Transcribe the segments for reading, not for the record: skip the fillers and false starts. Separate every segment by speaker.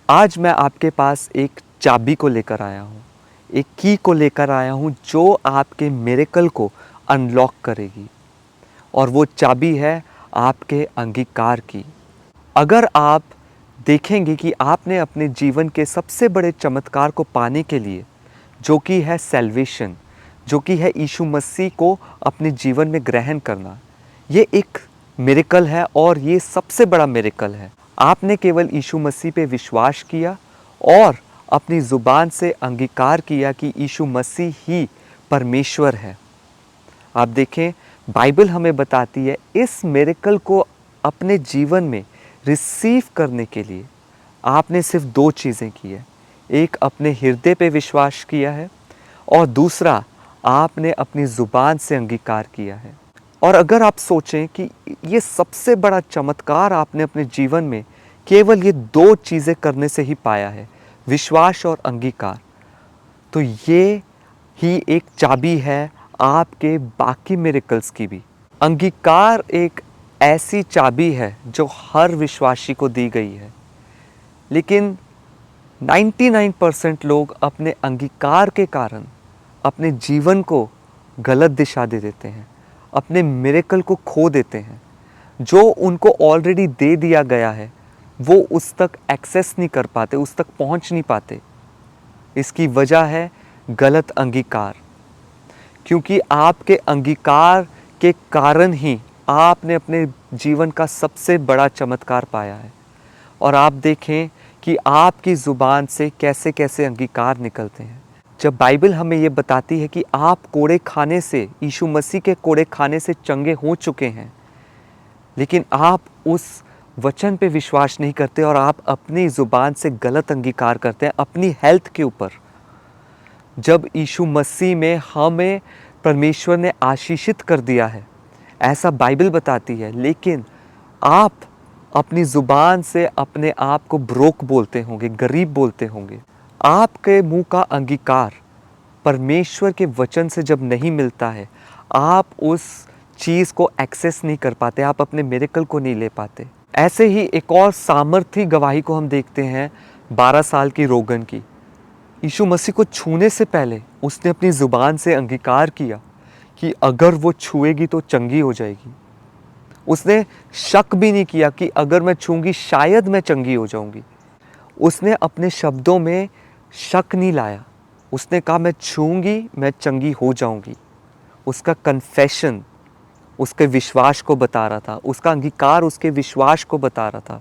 Speaker 1: आज मैं आपके पास एक चाबी को लेकर आया हूँ, एक की को लेकर आया हूँ जो आपके मिरेकल को अनलॉक करेगी। और वो चाबी है आपके अंगीकार की। अगर आप देखेंगे कि आपने अपने जीवन के सबसे बड़े चमत्कार को पाने के लिए, जो कि है सैल्वेशन, जो कि है यीशु मसीह को अपने जीवन में ग्रहण करना, ये एक मिरेकल है और ये सबसे बड़ा मिरेकल है। आपने केवल यीशु मसीह पे विश्वास किया और अपनी ज़ुबान से अंगीकार किया कि यीशु मसीह ही परमेश्वर है। आप देखें, बाइबल हमें बताती है इस मिरेकल को अपने जीवन में रिसीव करने के लिए आपने सिर्फ दो चीज़ें की है। एक, अपने हृदय पे विश्वास किया है और दूसरा, आपने अपनी ज़ुबान से अंगीकार किया है। और अगर आप सोचें कि ये सबसे बड़ा चमत्कार आपने अपने जीवन में केवल ये दो चीज़ें करने से ही पाया है, विश्वास और अंगीकार, तो ये ही एक चाबी है आपके बाकी मिरेकल्स की भी। अंगीकार एक ऐसी चाबी है जो हर विश्वासी को दी गई है, लेकिन 99% लोग अपने अंगीकार के कारण अपने जीवन को गलत दिशा दे देते हैं, अपने मिरेकल को खो देते हैं। जो उनको ऑलरेडी दे दिया गया है वो उस तक एक्सेस नहीं कर पाते, उस तक पहुंच नहीं पाते। इसकी वजह है गलत अंगीकार, क्योंकि आपके अंगीकार के कारण ही आपने अपने जीवन का सबसे बड़ा चमत्कार पाया है। और आप देखें कि आपकी ज़ुबान से कैसे कैसे अंगीकार निकलते हैं। जब बाइबल हमें ये बताती है कि आप कोड़े खाने से, यीशु मसीह के कोड़े खाने से चंगे हो चुके हैं, लेकिन आप उस वचन पे विश्वास नहीं करते और आप अपनी ज़ुबान से गलत अंगीकार करते हैं अपनी हेल्थ के ऊपर। जब यीशु मसीह में हमें परमेश्वर ने आशीषित कर दिया है, ऐसा बाइबल बताती है, लेकिन आप अपनी ज़ुबान से अपने आप को ब्रोक बोलते होंगे, गरीब बोलते होंगे। आपके मुंह का अंगीकार परमेश्वर के वचन से जब नहीं मिलता है, आप उस चीज़ को एक्सेस नहीं कर पाते, आप अपने मिरेकल को नहीं ले पाते। ऐसे ही एक और सामर्थी गवाही को हम देखते हैं 12 साल की रोगन की। यीशु मसीह को छूने से पहले उसने अपनी ज़ुबान से अंगीकार किया कि अगर वो छुएगी तो चंगी हो जाएगी। उसने शक भी नहीं किया कि अगर मैं छूंगी शायद मैं चंगी हो जाऊंगी। उसने अपने शब्दों में शक नहीं लाया, उसने कहा मैं छूंगी, मैं चंगी हो जाऊंगी। उसका कन्फेशन उसके विश्वास को बता रहा था, उसका अंगीकार उसके विश्वास को बता रहा था।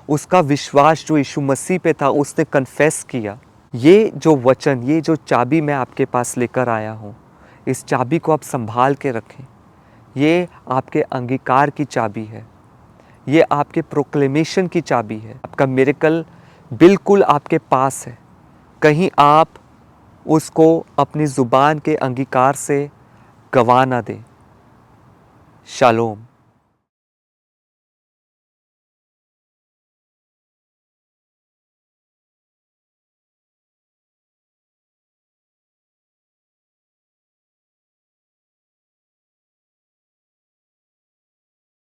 Speaker 1: उसका विश्वास जो यीशु मसीह पे था, उसने कन्फेस किया। ये जो वचन, ये जो चाबी मैं आपके पास लेकर आया हूँ, इस चाबी को आप संभाल के रखें। ये आपके अंगीकार की चाबी है, ये आपके प्रोक्लेमेशन की चाबी है। आपका मिरेकल बिल्कुल आपके पास है। कहीं आप उसको अपनी ज़ुबान के अंगीकार से गवा ना दें। शालोम।